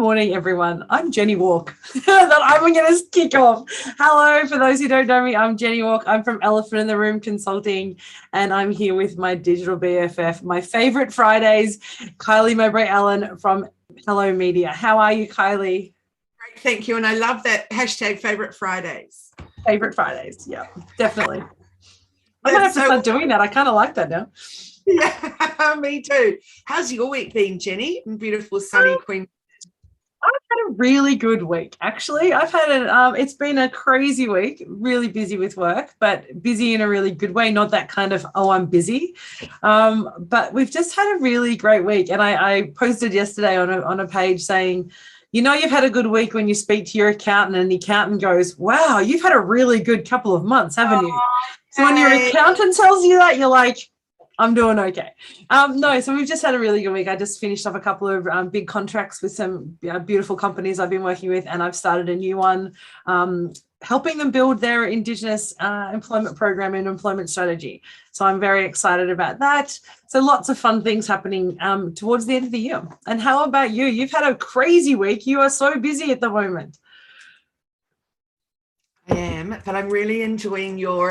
Morning, everyone. I'm Jenny Walk. That I'm going to kick off. Hello, for those who don't know me, I'm Jenny Walk. I'm from Elephant in the Room Consulting, and I'm here with my digital BFF, my favorite Fridays, Kylie Mowbray Allen from Hello Media. How are you, Kylie? Great, thank you. And I love that hashtag favorite Fridays. Favorite Fridays. Yeah, definitely. I'm going to have to start doing that. I kind of like that now. Yeah, me too. How's your week been, Jenny? Beautiful, sunny Queen. I've had a really good week, actually. It's been a crazy week, really busy with work, but busy in a really good way, not that kind of, oh, I'm busy. But we've just had a really great week. And I posted yesterday on a page saying, you know, you've had a good week when you speak to your accountant and the accountant goes, wow, you've had a really good couple of months, haven't you? So when your accountant tells you that, you're like, I'm doing okay. So we've just had a really good week. I just finished up a couple of big contracts with some beautiful companies I've been working with, and I've started a new one, helping them build their Indigenous employment program and employment strategy. So I'm very excited about that. So lots of fun things happening towards the end of the year. And how about you? You've had a crazy week. You are so busy at the moment. I am, but I'm really enjoying your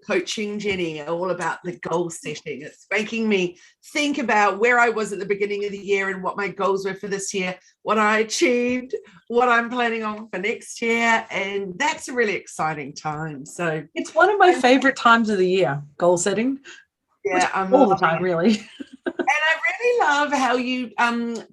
coaching, Jenny, all about the goal setting. It's making me think about where I was at the beginning of the year and what my goals were for this year, what I achieved, what I'm planning on for next year. And that's a really exciting time. So it's one of my favorite times of the year, goal setting. Yeah, I'm all the time, really. And I really love how you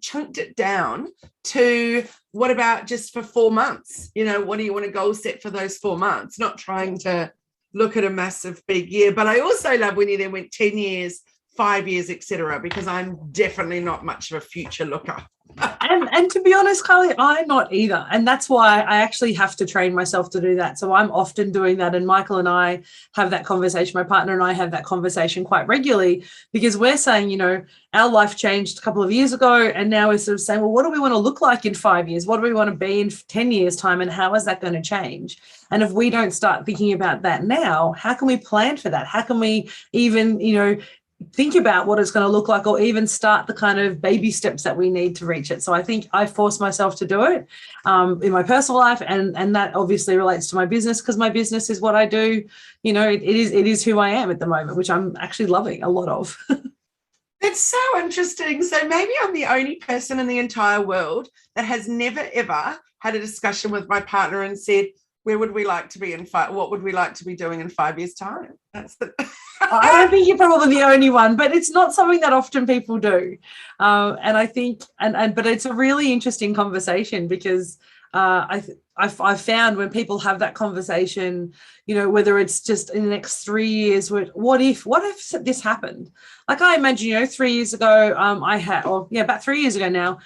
chunked it down to what about just for 4 months? You know, what do you want to goal set for those 4 months? Not trying to look at a massive big year. But I also love when you then went 10 years, 5 years, etc., because I'm definitely not much of a future looker. And to be honest, Kylie, I'm not either. And that's why I actually have to train myself to do that. So I'm often doing that. And Michael and I have that conversation. My partner and I have that conversation quite regularly, because we're saying, you know, our life changed a couple of years ago. And now we're sort of saying, well, what do we want to look like in 5 years? What do we want to be in 10 years time? And how is that going to change? And if we don't start thinking about that now, how can we plan for that? How can we even, you know, think about what it's going to look like, or even start the kind of baby steps that we need to reach it. So I think I force myself to do it in my personal life, and that obviously relates to my business, because my business is what I do. You know, it is who I am at the moment, which I'm actually loving a lot of. That's so interesting. So maybe I'm the only person in the entire world that has never, ever had a discussion with my partner and said, where would we like to be in what would we like to be doing in 5 years' time? That's the I don't think you're probably the only one, but it's not something that often people do. And I think, but it's a really interesting conversation, because I found when people have that conversation, you know, whether it's just in the next 3 years, what if this happened? Like, I imagine, you know, 3 years ago, about 3 years ago now,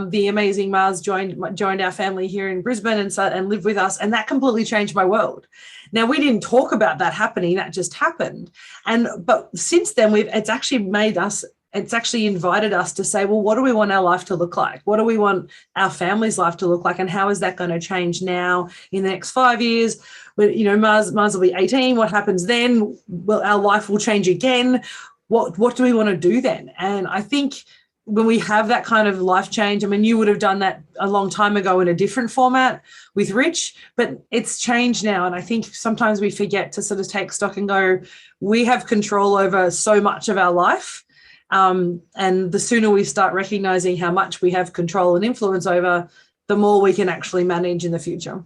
the amazing Mars joined our family here in Brisbane and lived with us, and that completely changed my world. Now, we didn't talk about that happening; that just happened. But since then, it's actually invited us to say, well, what do we want our life to look like? What do we want our family's life to look like? And how is that going to change now in the next 5 years? You know, Mars will be 18. What happens then? Well, our life will change again. What do we want to do then? And I think when we have that kind of life change, I mean, you would have done that a long time ago in a different format with Rich, but it's changed now. And I think sometimes we forget to sort of take stock and go, we have control over so much of our life. And the sooner we start recognizing how much we have control and influence over, the more we can actually manage in the future.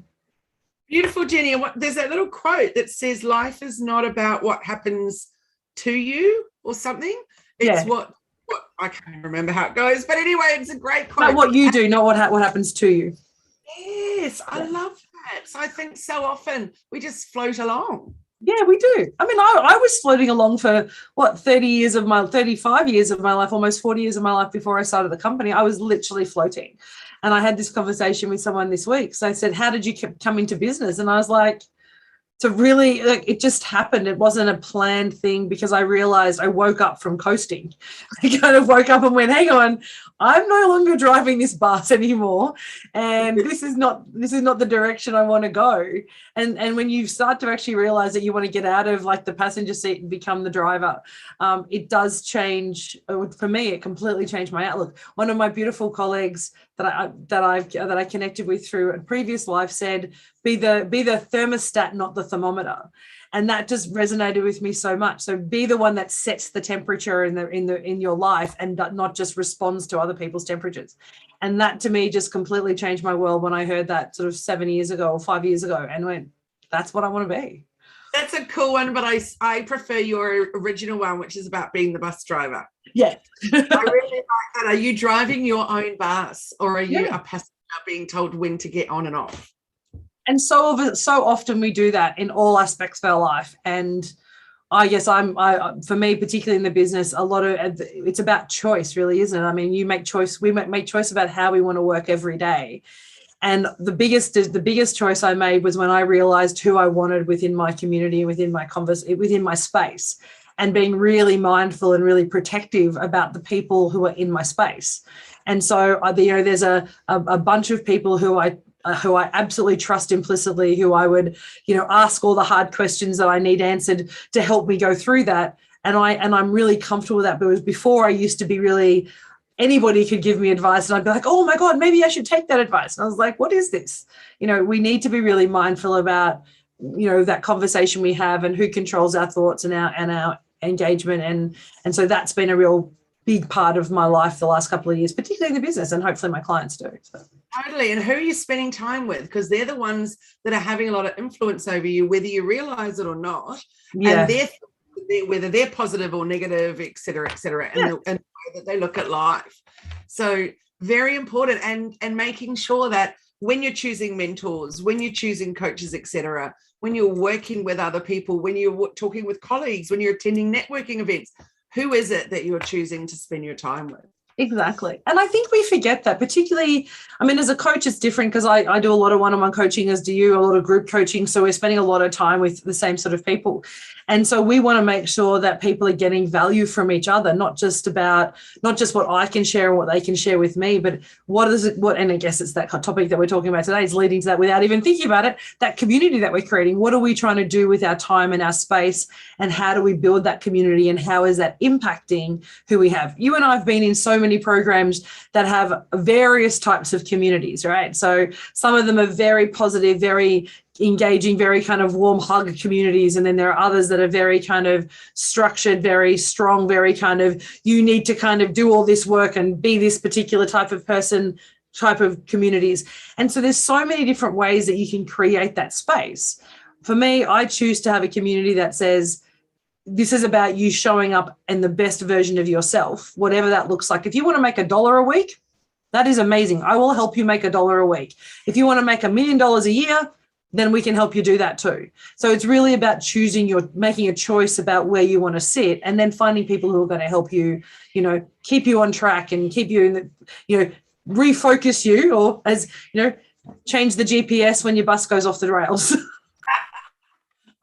Beautiful, Jenny. There's that little quote that says, life is not about what happens to you or something. It's what I can't remember how it goes, but anyway, it's a great quote. Not what you do, not what happens to you. Yes, I love that. So I think so often we just float along. Yeah, we do. I mean, I was floating along for 35 years of my life, almost 40 years of my life before I started the company. I was literally floating. And I had this conversation with someone this week. So I said, how did you come into business? And I was like, So really, like, it just happened. It wasn't a planned thing because I realized I woke up from coasting. I kind of woke up and went, hang on, I'm no longer driving this bus anymore. And this is not the direction I want to go. And when you start to actually realize that you want to get out of like the passenger seat and become the driver, it does change. For me, it completely changed my outlook. One of my beautiful colleagues that I connected with through a previous life said, be the thermostat, not the thermometer. And that just resonated with me so much. So be the one that sets the temperature in your life and not just responds to other people's temperatures. And that to me just completely changed my world when I heard that sort of 7 years ago or 5 years ago, and went, that's what I want to be. That's a cool one, but I prefer your original one, which is about being the bus driver. Yeah. I really like that. Are you driving your own bus, or are you a passenger being told when to get on and off? And so often we do that in all aspects of our life. And I guess for me, particularly in the business, a lot of it's about choice, really, isn't it? I mean, we make choice about how we want to work every day. And the biggest choice I made was when I realized who I wanted within my community, within my space, and being really mindful and really protective about the people who are in my space. And so, there's a bunch of people who I absolutely trust implicitly, who I would, ask all the hard questions that I need answered to help me go through that. And I'm really comfortable with that. Because before, I used to be really, anybody could give me advice and I'd be like, oh my God, maybe I should take that advice. And I was like, what is this? We need to be really mindful about, that conversation we have and who controls our thoughts and our engagement. And so that's been a real big part of my life the last couple of years, particularly in the business, and hopefully my clients do. So. Totally. And who are you spending time with? Because they're the ones that are having a lot of influence over you, whether you realize it or not. Yeah. And whether they're positive or negative, et cetera, and the way that they look at life. So very important. And making sure that when you're choosing mentors, when you're choosing coaches, et cetera, when you're working with other people, when you're talking with colleagues, when you're attending networking events, who is it that you're choosing to spend your time with? Exactly. And I think we forget that, particularly, I mean, as a coach, it's different because I do a lot of one-on-one coaching, as do you, a lot of group coaching. So we're spending a lot of time with the same sort of people. And so we want to make sure that people are getting value from each other, not just what I can share and what they can share with me, but and I guess it's that topic that we're talking about today is leading to that without even thinking about it, that community that we're creating. What are we trying to do with our time and our space, and how do we build that community, and how is that impacting who we have? You and I have been in so many programs that have various types of communities, right? So some of them are very positive, very engaging, very kind of warm hug communities. And then there are others that are very kind of structured, very strong, very kind of, you need to kind of do all this work and be this particular type of person, type of communities. And so there's so many different ways that you can create that space. For me, I choose to have a community that says, this is about you showing up in the best version of yourself, whatever that looks like. If you want to make $1 a week, that is amazing. I will help you make $1 a week. If you want to make $1 million a year, then we can help you do that too. So it's really about making a choice about where you want to sit, and then finding people who are going to help you, keep you on track and keep you in the, refocus you, or change the GPS when your bus goes off the rails.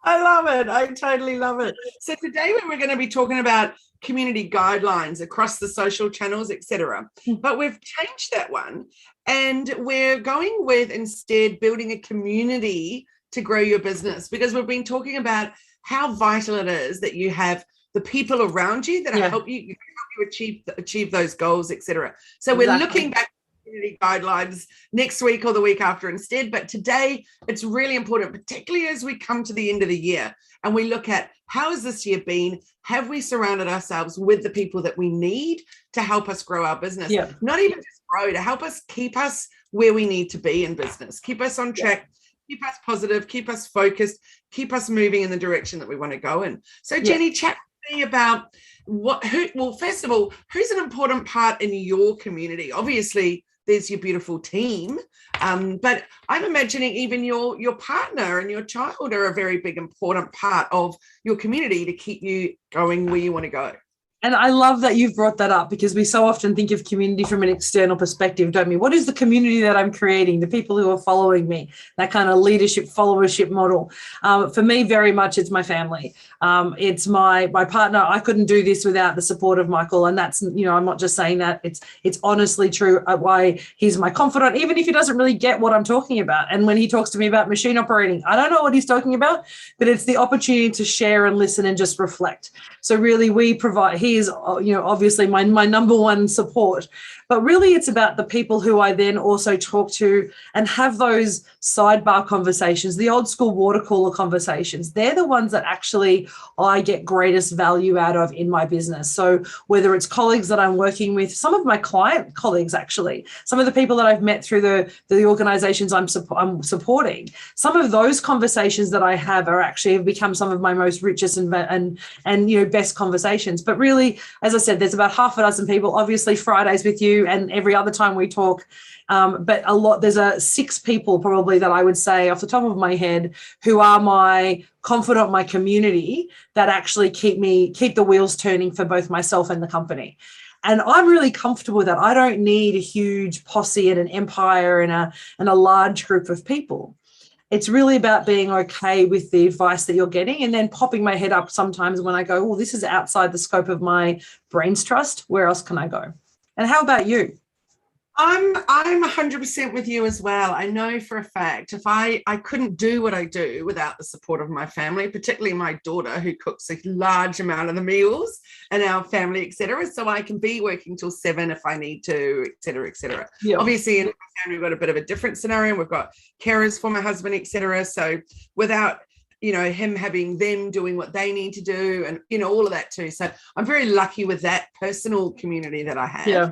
I love it. I totally love it. So today we're going to be talking about community guidelines across the social channels, etc. But we've changed that one, and we're going with instead building a community to grow your business, because we've been talking about how vital it is that you have the people around you that help you achieve those goals, etc. So we're looking back community guidelines next week or the week after instead. But today it's really important, particularly as we come to the end of the year and we look at how has this year been? Have we surrounded ourselves with the people that we need to help us grow our business? Yeah. Not even just grow, to help us keep us where we need to be in business, keep us on track, keep us positive, keep us focused, keep us moving in the direction that we want to go in. So Jenny, chat with me about first of all, who's an important part in your community? Obviously, there's your beautiful team, but I'm imagining even your partner and your child are a very big important part of your community to keep you going where you want to go. And I love that you've brought that up, because we so often think of community from an external perspective, don't we? What is the community that I'm creating? The people who are following me, that kind of leadership, followership model. For me, very much, it's my family. It's my partner. I couldn't do this without the support of Michael. And that's, I'm not just saying that. It's honestly true. Why he's my confidant, even if he doesn't really get what I'm talking about. And when he talks to me about machine operating, I don't know what he's talking about, but it's the opportunity to share and listen and just reflect. So really, we provide. He is, obviously my number one support, but really it's about the people who I then also talk to and have those sidebar conversations, the old school water cooler conversations. They're the ones that actually I get greatest value out of in my business. So whether it's colleagues that I'm working with, some of my client colleagues, actually, some of the people that I've met through the organizations I'm supporting, some of those conversations that I have have become some of my most richest and best conversations. But really, as I said, there's about half a dozen people, obviously Fridays with you and every other time we talk. But there's 6 people probably that I would say off the top of my head who are my confidant, my community, that actually keep the wheels turning for both myself and the company. And I'm really comfortable with that. I don't need a huge posse and an empire and a large group of people. It's really about being okay with the advice that you're getting, and then popping my head up sometimes when I go, well, this is outside the scope of my brain's trust. Where else can I go? And how about you? I'm 100% with you as well. I know for a fact if I couldn't do what I do without the support of my family, particularly my daughter, who cooks a large amount of the meals and our family, etc. So I can be working till 7 if I need to, etc., etc. Yeah. Obviously, in my family, we've got a bit of a different scenario. We've got carers for my husband, etc. So without him having them doing what they need to do and all of that too. So I'm very lucky with that personal community that I have. Yeah.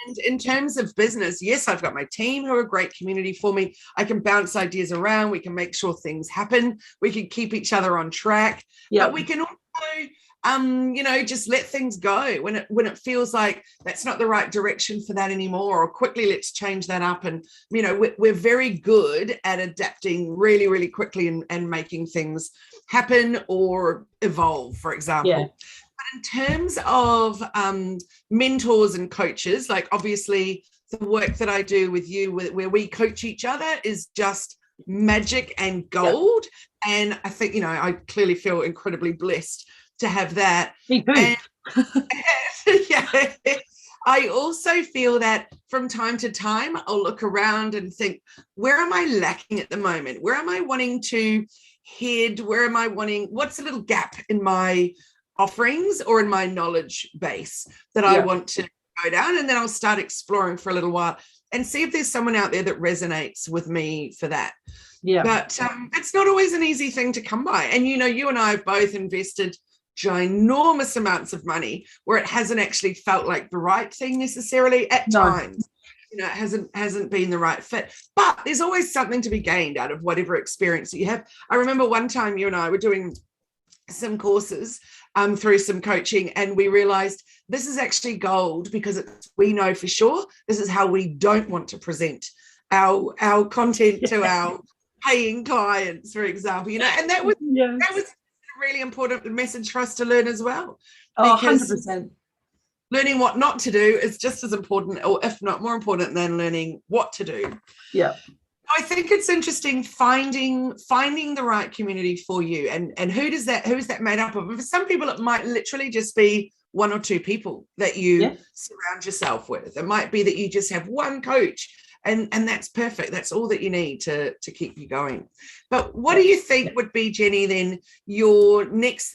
And in terms of business, yes, I've got my team who are a great community for me. I can bounce ideas around. We can make sure things happen. We can keep each other on track. Yeah. But we can also, just let things go when it feels like that's not the right direction for that anymore, or quickly let's change that up. And, we're very good at adapting really, really quickly and making things happen or evolve, for example. Yeah. In terms of mentors and coaches, like obviously the work that I do with you where we coach each other is just magic and gold. Yeah. And I think, I clearly feel incredibly blessed to have that. Me too. And, yeah, I also feel that from time to time, I'll look around and think, where am I lacking at the moment? Where am I wanting to head? What's a little gap in my offerings or in my knowledge base that I want to go down? And then I'll start exploring for a little while and see if there's someone out there that resonates with me for that. Yeah. But it's not always an easy thing to come by. And, you and I have both invested ginormous amounts of money where it hasn't actually felt like the right thing necessarily at times. It hasn't been the right fit. But there's always something to be gained out of whatever experience that you have. I remember one time you and I were doing some courses through some coaching, and we realized this is actually gold, because we know for sure this is how we don't want to present our content to our paying clients, for example, and that was a really important message for us to learn as well. 100%. Learning what not to do is just as important, or if not more important, than learning what to do. Yeah. I think it's interesting finding the right community for you, and who is that made up of? For some people, it might literally just be 1 or 2 people that you surround yourself with. It might be that you just have one coach, and that's perfect. That's all that you need to keep you going. But what do you think would be, Jenny, then your next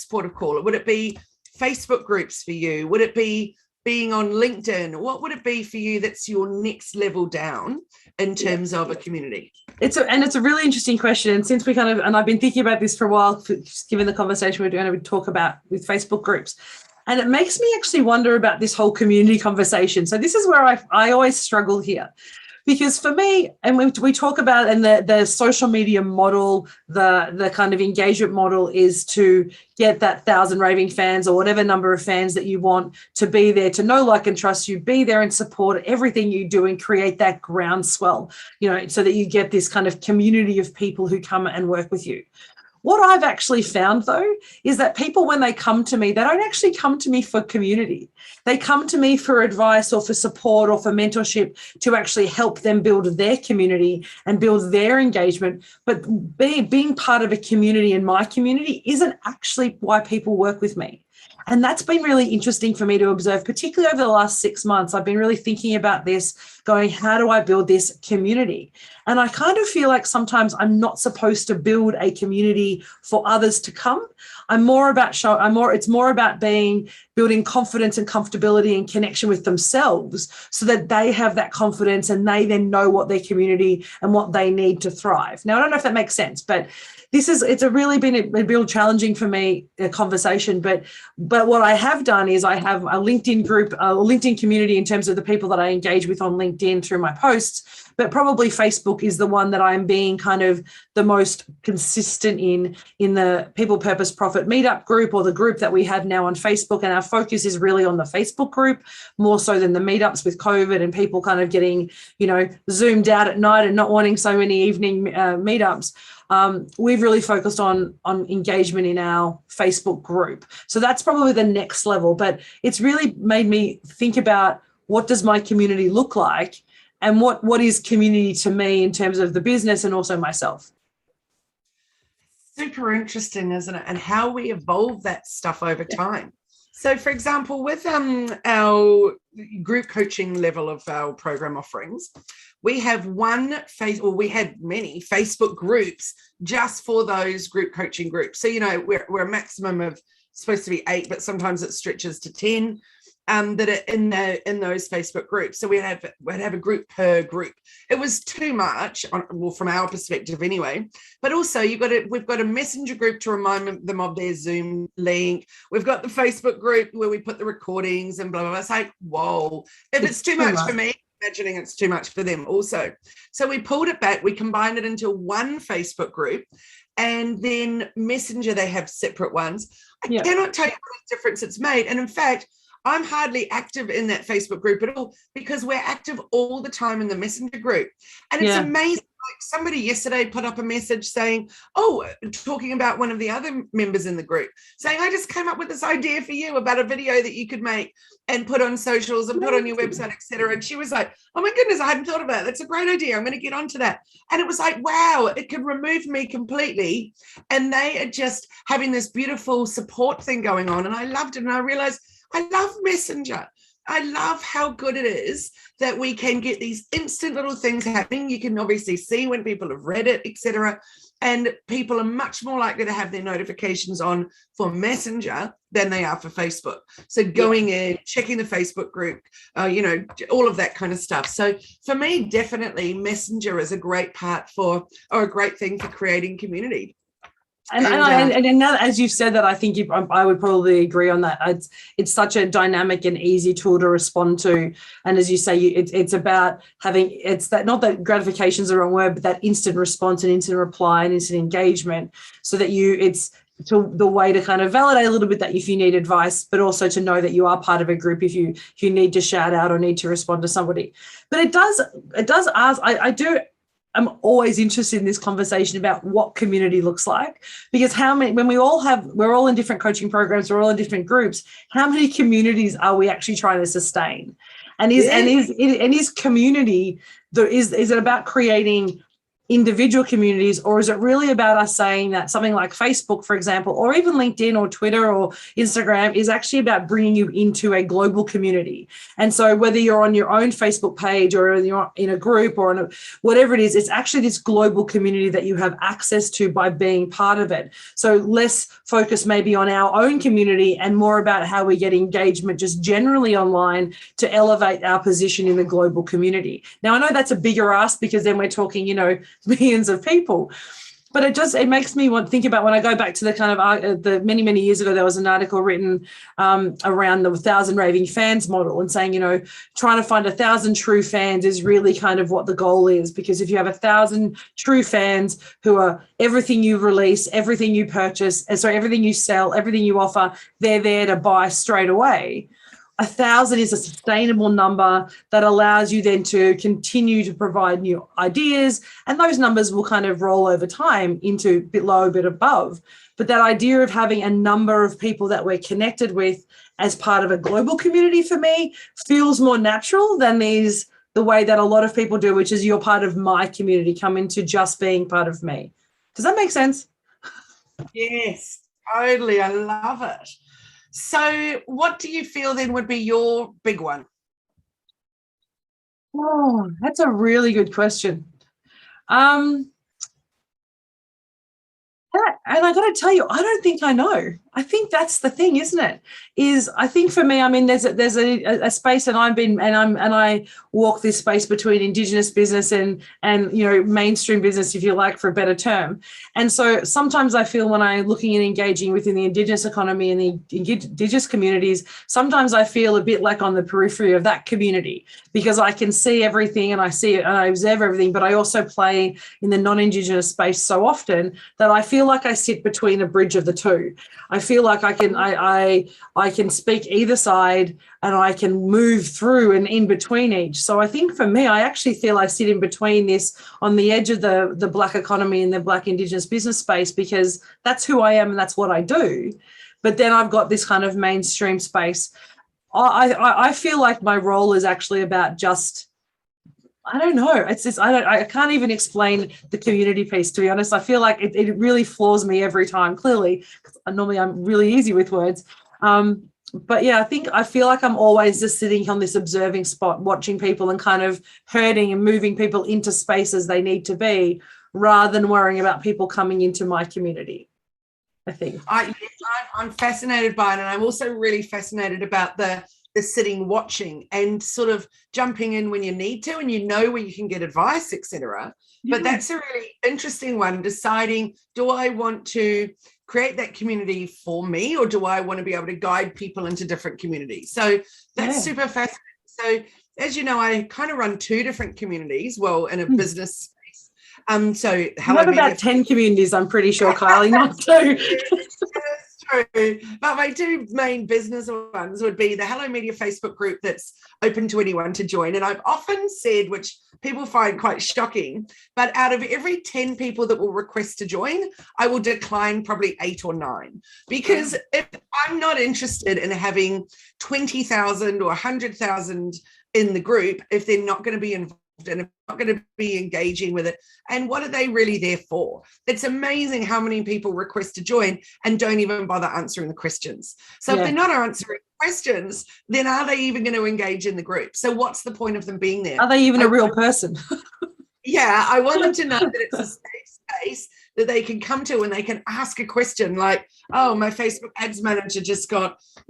port of call? Would it be Facebook groups for you? Would it be being on LinkedIn? What would it be for you that's your next level down in terms of a community? It's a really interesting question. And since and I've been thinking about this for a while, given the conversation we're going to talk about with Facebook groups, and it makes me actually wonder about this whole community conversation. So this is where I always struggle here. Because for me, and we talk about, and the social media model, the kind of engagement model is to get that 1,000 raving fans or whatever number of fans that you want to be there, to know, like, and trust you, be there and support everything you do and create that groundswell, so that you get this kind of community of people who come and work with you. What I've actually found, though, is that people, when they come to me, they don't actually come to me for community. They come to me for advice or for support or for mentorship to actually help them build their community and build their engagement. But being part of a community in my community isn't actually why people work with me. And that's been really interesting for me to observe, particularly over the last 6 months. I've been really thinking about this, going, how do I build this community? And I kind of feel like sometimes I'm not supposed to build a community for others to come. It's more about building confidence and comfortability and connection with themselves so that they have that confidence and they then know what their community and what they need to thrive. Now, I don't know if that makes sense, but it's really been a real challenging for me, a conversation. But what I have done is I have a LinkedIn group, a LinkedIn community in terms of the people that I engage with on LinkedIn through my posts. But probably Facebook is the one that I'm being kind of the most consistent in the People, Purpose, Profit meetup group, or the group that we have now on Facebook. And our focus is really on the Facebook group more so than the meetups with COVID and people kind of getting, zoomed out at night and not wanting so many evening meetups. We've really focused on engagement in our Facebook group. So that's probably the next level. But it's really made me think about, what does my community look like? And what is community to me in terms of the business and also myself? Super interesting, isn't it? And how we evolve that stuff over time. So, for example, with our group coaching level of our program offerings, we have we had many Facebook groups just for those group coaching groups. So, we're a maximum of supposed to be 8, but sometimes it stretches to 10. That are in those Facebook groups. So we'd have a group per group. It was too much, from our perspective anyway. But also we've got a messenger group to remind them of their Zoom link. We've got the Facebook group where we put the recordings and blah, blah, blah. It's like, whoa, if it's too much for me, imagining it's too much for them also. So we pulled it back. We combined it into one Facebook group. And then Messenger, they have separate ones. I cannot tell you what a difference it's made. And in fact, I'm hardly active in that Facebook group at all, because we're active all the time in the Messenger group. And it's amazing. Like, somebody yesterday put up a message saying, talking about one of the other members in the group, saying, I just came up with this idea for you about a video that you could make and put on socials and put on your website, etc. And she was like, oh my goodness, I hadn't thought about it. That's a great idea. I'm going to get onto that. And it was like, wow, it could remove me completely. And they are just having this beautiful support thing going on. And I loved it. And I realized, I love Messenger. I love how good it is that we can get these instant little things happening. You can obviously see when people have read it, etc. And people are much more likely to have their notifications on for Messenger than they are for Facebook. So going in, checking the Facebook group, all of that kind of stuff. So for me, definitely Messenger is a great a great thing for creating community. And now, as you've said that, I think I would probably agree on that. It's such a dynamic and easy tool to respond to. And as you say, it's about having, it's that, not that gratification is the wrong word, but that instant response and instant reply and instant engagement, so that it's to the way to kind of validate a little bit that if you need advice, but also to know that you are part of a group if you need to shout out or need to respond to somebody. But it does ask, I'm always interested in this conversation about what community looks like, because when we're all in different coaching programs, we're all in different groups, how many communities are we actually trying to sustain? And is community, is it about creating individual communities, or is it really about us saying that something like Facebook, for example, or even LinkedIn or Twitter or Instagram is actually about bringing you into a global community? And so whether you're on your own Facebook page or you're in a group or whatever it is, it's actually this global community that you have access to by being part of it. So less focus maybe on our own community and more about how we get engagement just generally online to elevate our position in the global community. Now, I know that's a bigger ask, because then we're talking, millions of people. But it makes me want to think about, when I go back to the kind of the many years ago, there was an article written around the 1,000 raving fans model, and saying, trying to find 1,000 true fans is really kind of what the goal is, because if you have 1,000 true fans who are everything you release, everything you purchase, everything you sell, everything you offer, they're there to buy straight away. 1,000 is a sustainable number that allows you then to continue to provide new ideas, and those numbers will kind of roll over time into a bit low, a bit above. But that idea of having a number of people that we're connected with as part of a global community for me feels more natural than the way that a lot of people do, which is you're part of my community, come into just being part of me. Does that make sense? Yes, totally. I love it. So what do you feel then would be your big one? Oh, that's a really good question. And I got to tell you, I don't think I know. I think that's the thing, isn't it? I think for me, I mean, there's a space, and I walk this space between Indigenous business and mainstream business, if you like, for a better term. And so sometimes I feel when I'm looking and engaging within the Indigenous economy and the Indigenous communities, sometimes I feel a bit like on the periphery of that community, because I can see everything and I see it and I observe everything, but I also play in the non-Indigenous space so often that I feel like I sit between a bridge of the two. I feel like I can speak either side and I can move through and in between each. So I think for me, I actually feel I sit in between this, on the edge of the Black economy and the Black Indigenous business space, because that's who I am and that's what I do. But then I've got this kind of mainstream space. I feel like my role is actually about just, I don't know. It's just, I can't even explain the community piece, to be honest. I feel like it really floors me every time, clearly, because normally I'm really easy with words. But yeah, I feel like I'm always just sitting on this observing spot, watching people and kind of herding and moving people into spaces they need to be, rather than worrying about people coming into my community, I think. I'm fascinated by it, and I'm also really fascinated about the sitting watching and sort of jumping in when you need to, and where you can get advice, etc. Yeah. But that's a really interesting one, deciding, do I want to create that community for me, or do I want to be able to guide people into different communities? So that's super fascinating. So as you know, I kind of run 2 different communities, well, in a business space. So you have about 10 communities, I'm pretty sure, Kylie, not 2. True. But my 2 main business ones would be the Hello Media Facebook group that's open to anyone to join. And I've often said, which people find quite shocking, but out of every 10 people that will request to join, I will decline probably 8 or 9, because if I'm not interested in having 20,000 or 100,000 in the group, if they're not going to be involved and I'm not going to be engaging with it. And what are they really there for? It's amazing how many people request to join and don't even bother answering the questions. So if they're not answering questions, then are they even going to engage in the group? So what's the point of them being there? Are they even a real person? Yeah, I want them to know that it's a safe space that they can come to and they can ask a question like, oh, my Facebook ads manager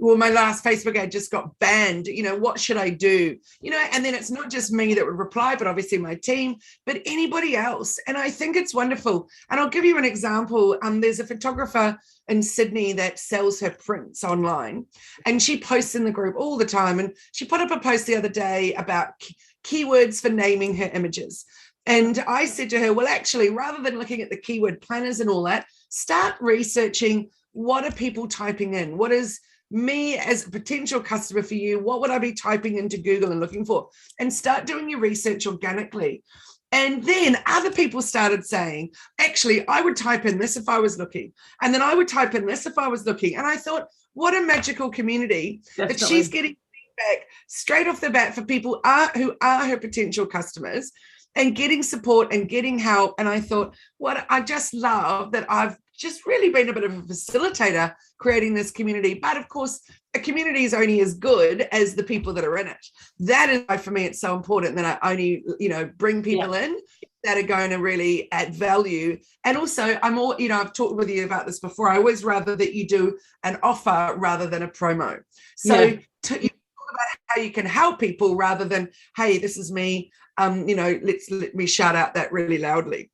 my last Facebook ad just got banned. What should I do? And then it's not just me that would reply, but obviously my team, but anybody else. And I think it's wonderful. And I'll give you an example. There's a photographer in Sydney that sells her prints online, and she posts in the group all the time. And she put up a post the other day about keywords for naming her images. And I said to her, well, actually, rather than looking at the keyword planners and all that, start researching, what are people typing in? What is me as a potential customer for you? What would I be typing into Google and looking for? And start doing your research organically. And then other people started saying, actually, I would type in this if I was looking. And then I would type in this if I was looking. And I thought, what a magical community. Definitely. That she's getting feedback straight off the bat for people who are her potential customers, and getting support and getting help. And I thought, what I just love that I've just really been a bit of a facilitator creating this community. But of course, a community is only as good as the people that are in it. That is why, for me, it's so important that I only, bring people in that are going to really add value. And also, I've talked with you about this before. I always rather that you do an offer rather than a promo. So you talk about how you can help people rather than, hey, this is me. Let me shout out that really loudly.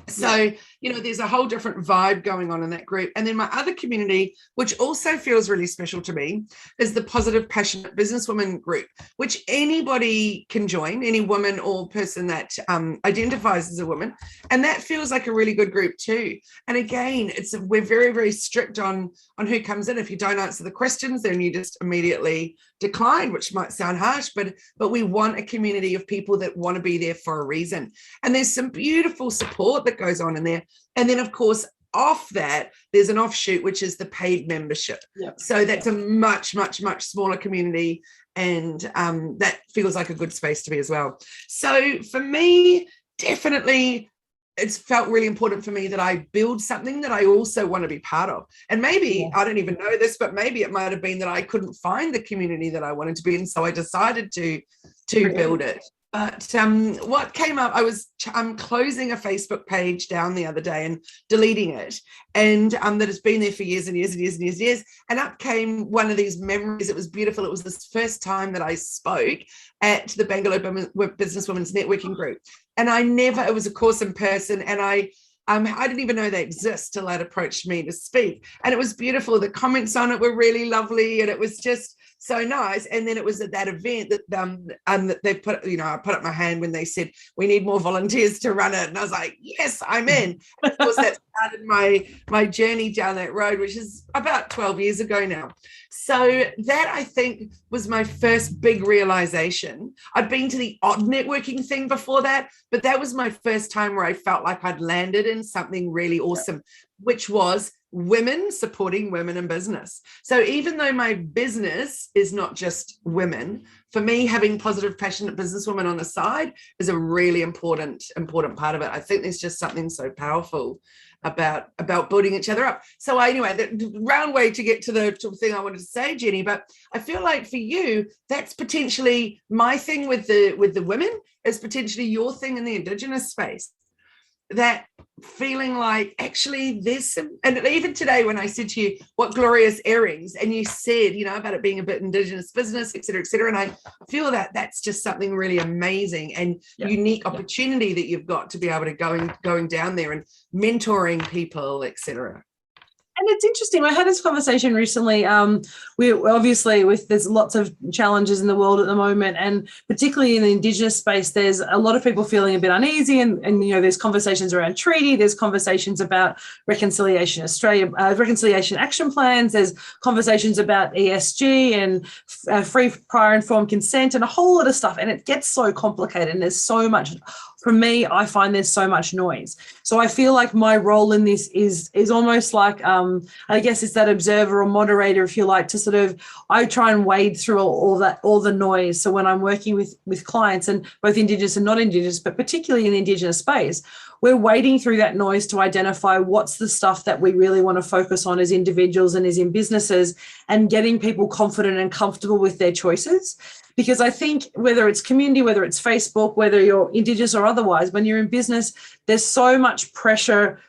So, there's a whole different vibe going on in that group. And then my other community, which also feels really special to me, is the Positive Passionate Businesswoman group, which anybody can join, any woman or person that identifies as a woman. And that feels like a really good group too. And again, we're very, very strict on who comes in. If you don't answer the questions, then you just immediately declined, which might sound harsh, but we want a community of people that want to be there for a reason. And there's some beautiful support that goes on in there. And then, of course, off that, there's an offshoot, which is the paid membership. Yep. So that's a much, much, much smaller community. And that feels like a good space to be as well. So for me, definitely, it's felt really important for me that I build something that I also want to be part of. And maybe, I don't even know this, but maybe it might have been that I couldn't find the community that I wanted to be in. So I decided to build it. But what came up, I'm closing a Facebook page down the other day and deleting it. And that has been there for years and years and years and years and years. And up came one of these memories. It was beautiful. It was the first time that I spoke at the Bangalore Businesswomen's Networking Group. And it was a course in person, and I didn't even know they exist till Ed approached me to speak. And it was beautiful. The comments on it were really lovely, and it was just so nice. And then it was at that event that they put, I put up my hand when they said, we need more volunteers to run it. And I was like, yes, I'm in. And of course, that started my journey down that road, which is about 12 years ago now. So that, I think, was my first big realization. I'd been to the odd networking thing before that, but that was my first time where I felt like I'd landed in something really awesome, which was women supporting women in business. So even though my business is not just women, for me, having positive, passionate businesswomen on the side is a really important part of it. I think there's just something so powerful about building each other up. So anyway, the round way to get to the thing I wanted to say, Jenny, but I feel like for you, that's potentially my thing with the women is potentially your thing in the Indigenous space. That feeling like actually there's some, and even today when I said to you, what glorious earrings, and you said, about it being a bit Indigenous business, et cetera, and I feel that that's just something really amazing and unique opportunity that you've got to be able to going down there and mentoring people, et cetera. And it's interesting. I had this conversation recently. We obviously, there's lots of challenges in the world at the moment, and particularly in the Indigenous space, there's a lot of people feeling a bit uneasy. And there's conversations around treaty. There's conversations about Reconciliation Australia, reconciliation action plans. There's conversations about ESG and free, prior, informed consent, and a whole lot of stuff. And it gets so complicated. And there's so much. For me, I find there's so much noise. So I feel like my role in this is almost like, I guess it's that observer or moderator, if you like, to sort of, I try and wade through all the noise. So when I'm working with clients, and both Indigenous and not Indigenous, but particularly in the Indigenous space, we're wading through that noise to identify what's the stuff that we really want to focus on as individuals and as in businesses, and getting people confident and comfortable with their choices. Because I think whether it's community, whether it's Facebook, whether you're Indigenous or otherwise, when you're in business, there's so much pressure.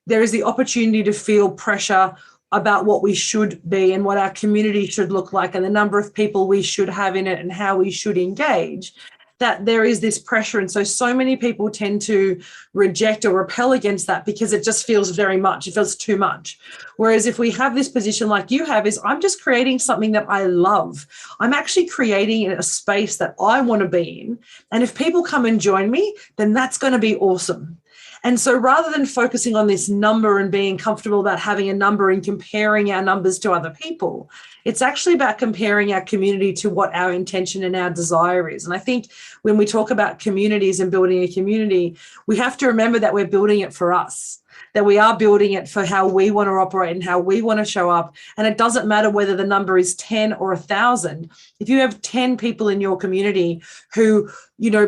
There is the opportunity to feel pressure about what we should be and what our community should look like and the number of people we should have in it and how we should engage. That there is this pressure. And so many people tend to reject or repel against that because it just feels it feels too much. Whereas if we have this position like you have, is I'm just creating something that I love. I'm actually creating a space that I want to be in. And if people come and join me, then that's going to be awesome. And so rather than focusing on this number and being comfortable about having a number and comparing our numbers to other people, it's actually about comparing our community to what our intention and our desire is. And I think when we talk about communities and building a community, we have to remember that we're building it for us, that we are building it for how we want to operate and how we want to show up. And it doesn't matter whether the number is 10 or 1,000. If you have 10 people in your community who,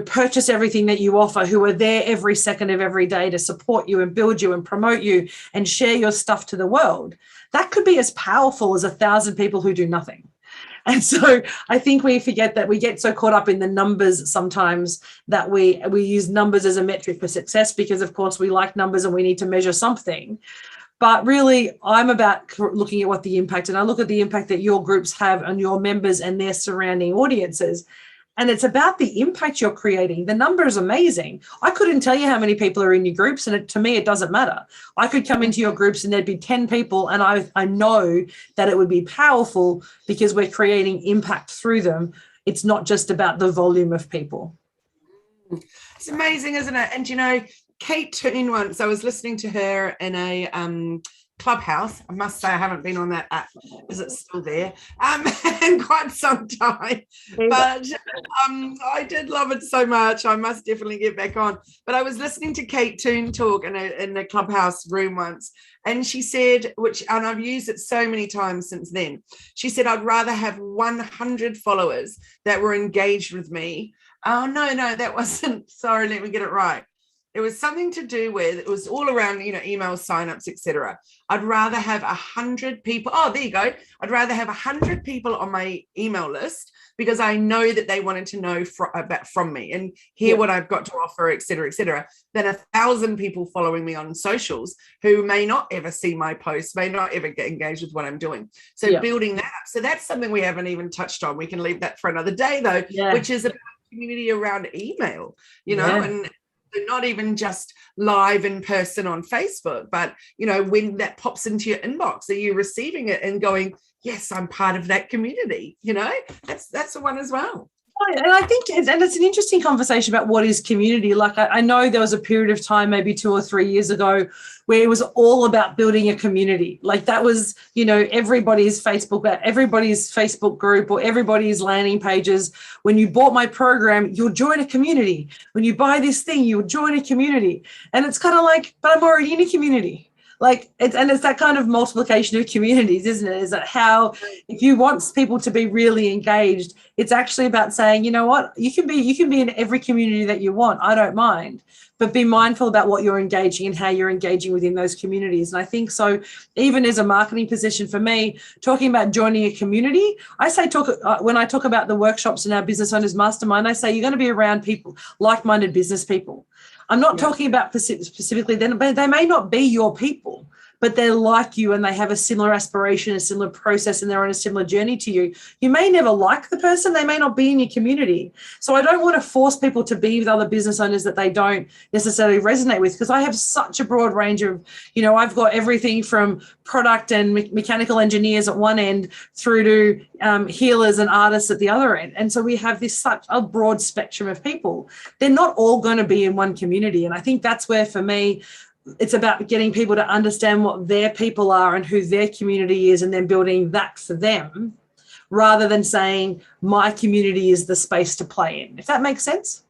purchase everything that you offer, who are there every second of every day to support you and build you and promote you and share your stuff to the world, that could be as powerful as 1,000 people who do nothing. And so I think we forget that we get so caught up in the numbers sometimes that we use numbers as a metric for success because, of course, we like numbers and we need to measure something. But really, I'm about looking at what the impact, and I look at the impact that your groups have on your members and their surrounding audiences. And it's about the impact you're creating. The number is amazing. I couldn't tell you how many people are in your groups, and to me, it doesn't matter. I could come into your groups and there'd be 10 people, and I know that it would be powerful because we're creating impact through them. It's not just about the volume of people. It's amazing, isn't it? And, Kate Toon once, I was listening to her in a Clubhouse. I must say I haven't been on that app. Is it still there? In quite some time. But I did love it so much. I must definitely get back on. But I was listening to Kate Toon talk in a Clubhouse room once, and she said, and I've used it so many times since then. She said, I'd rather have 100 followers that were engaged with me. Oh, no, that wasn't. Sorry, let me get it right. It was something to do with, it was all around, email signups, etc. I'd rather have 100 people. Oh, there you go. I'd rather have 100 people on my email list because I know that they wanted to know from me and hear what I've got to offer, etc., than 1,000 people following me on socials who may not ever see my posts, may not ever get engaged with what I'm doing. So building that up. So that's something we haven't even touched on. We can leave that for another day, though, which is about community around email, and not even just live in person on Facebook, but, when that pops into your inbox, are you receiving it and going, yes, I'm part of that community? That's the one as well. And I think, and it's an interesting conversation about what is community. Like I know there was a period of time, maybe 2 or 3 years ago, where it was all about building a community. Like that was, everybody's Facebook group or everybody's landing pages. When you bought my program, you'll join a community. When you buy this thing, you'll join a community. And it's kind of like, but I'm already in a community. Like it's that kind of multiplication of communities, isn't it? Is that how, if you want people to be really engaged, it's actually about saying, you know what, you can be in every community that you want. I don't mind, but be mindful about what you're engaging and how you're engaging within those communities. And I think so, even as a marketing position for me, talking about joining a community, I say when I talk about the workshops in our Business Owners Mastermind, I say you're going to be around people, like-minded business people. I'm not talking about specifically them, but they may not be your people, but they're like you and they have a similar aspiration, a similar process, and they're on a similar journey to you. You may never like the person. They may not be in your community. So I don't want to force people to be with other business owners that they don't necessarily resonate with, because I have such a broad range of, I've got everything from product and mechanical engineers at one end through to healers and artists at the other end. And so we have such a broad spectrum of people. They're not all going to be in one community. And I think that's where, for me, it's about getting people to understand what their people are and who their community is, and then building that for them, rather than saying my community is the space to play in, if that makes sense.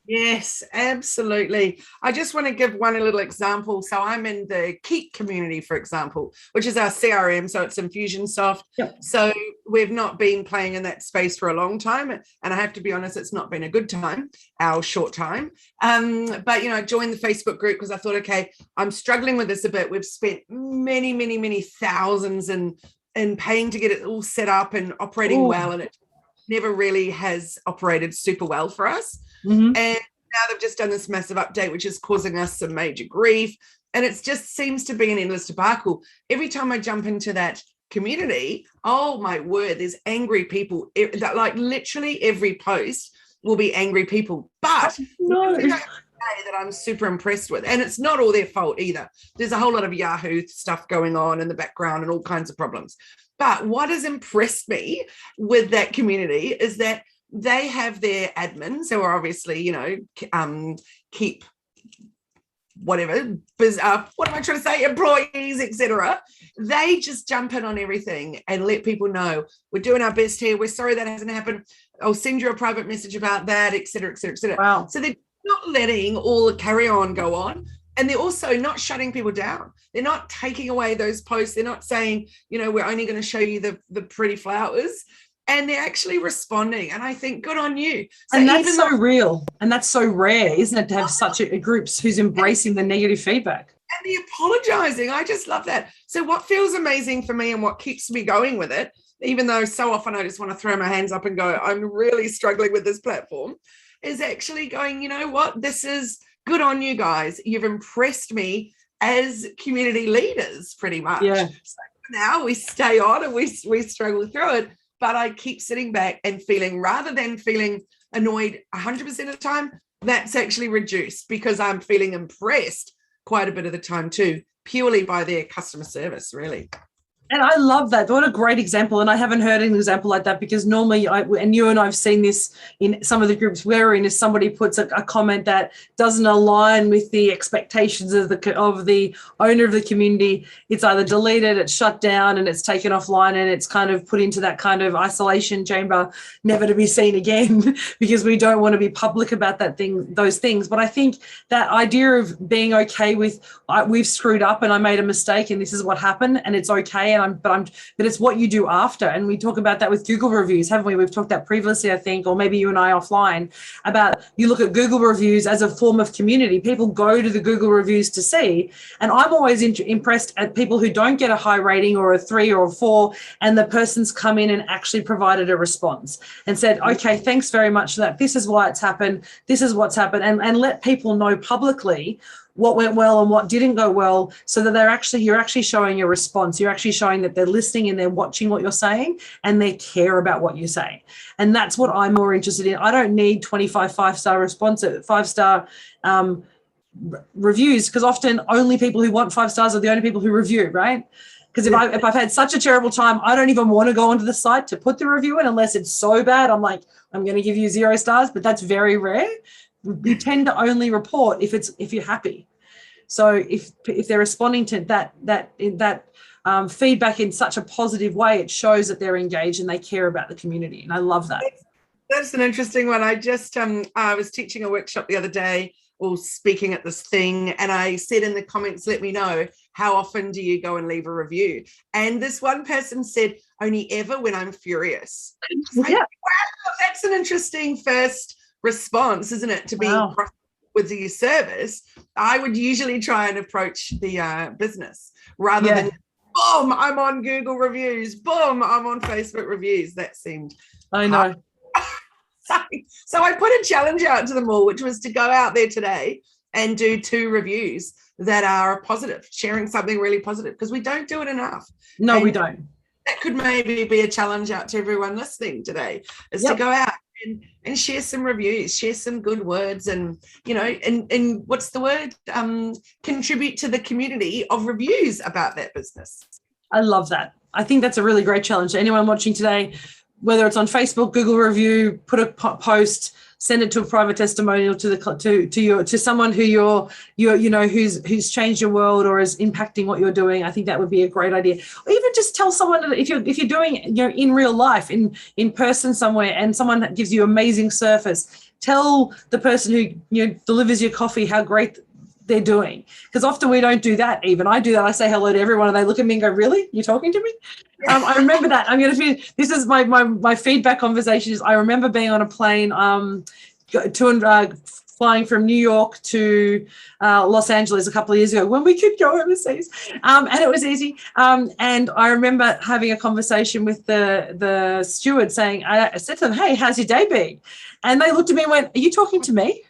Yes, absolutely. I just want to give one little example. So I'm in the Keep community, for example, which is our CRM. So it's Infusionsoft. Yep. So we've not been playing in that space for a long time. And I have to be honest, it's not been a good time, our short time. But, I joined the Facebook group because I thought, okay, I'm struggling with this a bit. We've spent many, many, many thousands in paying to get it all set up and operating well. And it never really has operated super well for us. Mm-hmm. And now they've just done this massive update, which is causing us some major grief. And it just seems to be an endless debacle. Every time I jump into that community, oh my word, there's angry people. Like literally every post will be angry people. But that I'm super impressed with. And it's not all their fault either. There's a whole lot of Yahoo stuff going on in the background and all kinds of problems. But what has impressed me with that community is that they have their admins who are obviously, keep whatever, what am I trying to say, employees, etc. They just jump in on everything and let people know we're doing our best here. We're sorry that hasn't happened. I'll send you a private message about that, etc., etc., etc. Wow. So they're not letting all the carry on go on. And they're also not shutting people down. They're not taking away those posts. They're not saying, we're only going to show you the pretty flowers. And they're actually responding. And I think, good on you. So and that's so real. And that's so rare, isn't it, to have such a group who's embracing the negative feedback. And the apologizing. I just love that. So what feels amazing for me and what keeps me going with it, even though so often I just want to throw my hands up and go, I'm really struggling with this platform, is actually going, you know what, this is good on you guys. You've impressed me as community leaders pretty much. Yeah. So now we stay on and we struggle through it. But I keep sitting back and feeling, rather than feeling annoyed 100% of the time, that's actually reduced because I'm feeling impressed quite a bit of the time too, purely by their customer service, really. And I love that. What a great example. And I haven't heard an example like that, because normally and you and I've seen this in some of the groups we're in, is somebody puts a comment that doesn't align with the expectations of the owner of the community. It's either deleted, it's shut down, and it's taken offline, and it's kind of put into that kind of isolation chamber, never to be seen again, because we don't want to be public about those things. But I think that idea of being okay with, we've screwed up and I made a mistake and this is what happened and it's okay. But it's what you do after. And we talk about that with Google reviews, haven't we? We've talked that previously, I think, or maybe you and I offline, about you look at Google reviews as a form of community. People go to the Google reviews to see. And I'm always impressed at people who don't get a high rating or a 3 or a 4, and the person's come in and actually provided a response and said, okay, thanks very much for that. This is why it's happened. This is what's happened. And let people know publicly what went well and what didn't go well, so that you're actually showing a response. You're actually showing that they're listening and they're watching what you're saying and they care about what you say. And that's what I'm more interested in. I don't need 25 5-star responses, 5-star reviews, because often only people who want 5 stars are the only people who review, right? Because if I've had such a terrible time, I don't even want to go onto the site to put the review in, unless it's so bad. I'm like, I'm going to give you 0 stars, but that's very rare. You tend to only report if you're happy. So if they're responding to that feedback in such a positive way, it shows that they're engaged and they care about the community. And I love that. That's an interesting one. I just I was teaching a workshop the other day, or speaking at this thing, and I said in the comments, let me know, how often do you go and leave a review? And this one person said, only ever when I'm furious. Like, yeah. Wow, that's an interesting first response, isn't it? To be with your service. I would usually try and approach the business rather than, boom, I'm on Google reviews, boom, I'm on Facebook reviews. That seemed I know. So I put a challenge out to them all, which was to go out there today and do 2 reviews that are positive, sharing something really positive, because we don't do it enough. No, we don't. That could maybe be a challenge out to everyone listening today, is to go out and share some reviews, share some good words, and, you know, and what's the word? Contribute to the community of reviews about that business. I love that. I think that's a really great challenge. So anyone watching today, whether it's on Facebook, Google review, put a post, send it to a private testimonial to someone who who's changed your world or is impacting what you're doing. I think that would be a great idea. Or even just tell someone that if you're doing it, in real life, in person somewhere, and someone that gives you amazing service, tell the person who delivers your coffee how great they're doing, because often we don't do that. Even I do that. I say hello to everyone and they look at me and go, really, you're talking to me? I remember that. I'm going to finish. This is my feedback conversation. Is I remember being on a plane flying from New York to Los Angeles a couple of years ago, when we could go overseas, and it was easy, and I remember having a conversation with the steward, saying, I said to them, hey, how's your day been? And they looked at me and went, are you talking to me?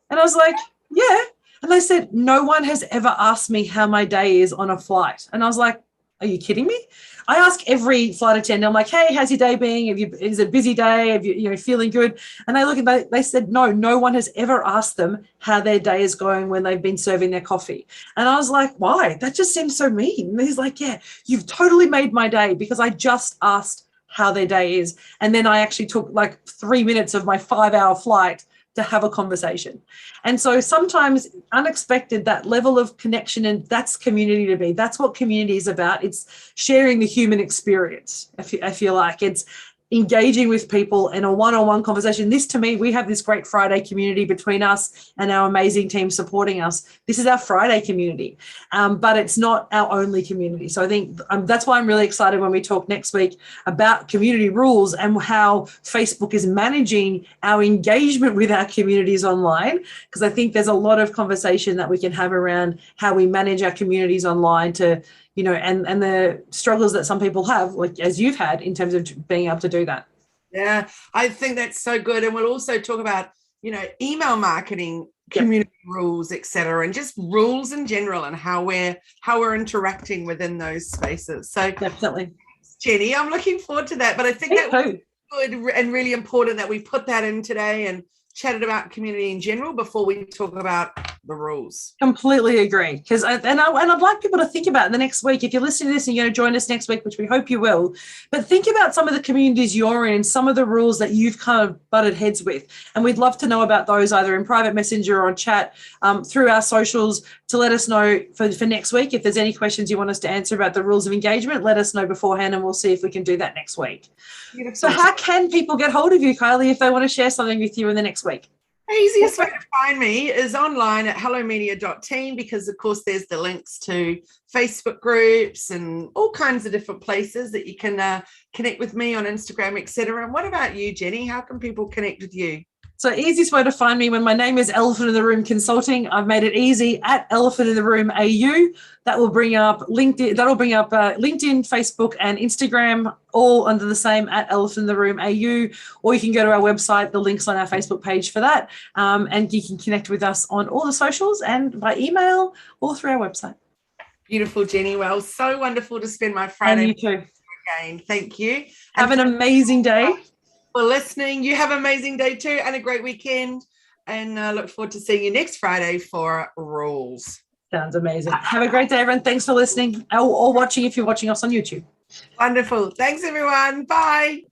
And I was like, yeah. And they said, no one has ever asked me how my day is on a flight. And I was like, are you kidding me? I ask every flight attendant, I'm like, hey, how's your day been? Is it a busy day? Have you feeling good? And they look at they said, no one has ever asked them how their day is going when they've been serving their coffee. And I was like, why? That just seems so mean. And he's like, yeah, you've totally made my day, because I just asked how their day is. And then I actually took like 3 minutes of my 5-hour flight to have a conversation. And so sometimes unexpected, that level of connection, and that's community to me. That's what community is about. It's sharing the human experience. I feel like it's engaging with people in a one-on-one conversation. This, to me, we have this great Friday community between us and our amazing team supporting us. This is our Friday community, but it's not our only community. So I think that's why I'm really excited when we talk next week about community rules and how Facebook is managing our engagement with our communities online, because I think there's a lot of conversation that we can have around how we manage our communities online to, and the struggles that some people have, like as you've had, in terms of being able to do that. Yeah, I think that's so good. And we'll also talk about, email marketing, community rules, etc., and just rules in general, and how we're interacting within those spaces. So definitely, Jenny, I'm looking forward to that. But I think that was good and really important that we put that in today and chatted about community in general before we talk about the rules. Completely agree. Because I'd like people to think about it the next week. If you're listening to this and you're going to join us next week, which we hope you will, but think about some of the communities you're in, some of the rules that you've kind of butted heads with. And we'd love to know about those either in private messenger or on chat through our socials to let us know for next week. If there's any questions you want us to answer about the rules of engagement, let us know beforehand and we'll see if we can do that next week. Beautiful. So how can people get hold of you, Kylie, if they want to share something with you in the next week? The easiest way to find me is online at hellomedia.team, because of course there's the links to Facebook groups and all kinds of different places that you can connect with me on Instagram, etc. And what about you, Jenny? How can people connect with you? So easiest way to find me, when my name is Elephant in the Room Consulting, I've made it easy at Elephant in the Room AU. That will bring up LinkedIn. That'll bring up LinkedIn, Facebook, and Instagram, all under the same at Elephant in the Room AU. Or you can go to our website. The link's on our Facebook page for that, and you can connect with us on all the socials and by email or through our website. Beautiful, Jenny. Well, so wonderful to spend my Friday. And you too. Again, thank you. Have an amazing day. For listening. You have an amazing day too and a great weekend, and look forward to seeing you next Friday for rules. Sounds amazing. Have a great day, everyone. Thanks for listening or watching if you're watching us on YouTube. Wonderful. Thanks, everyone. Bye.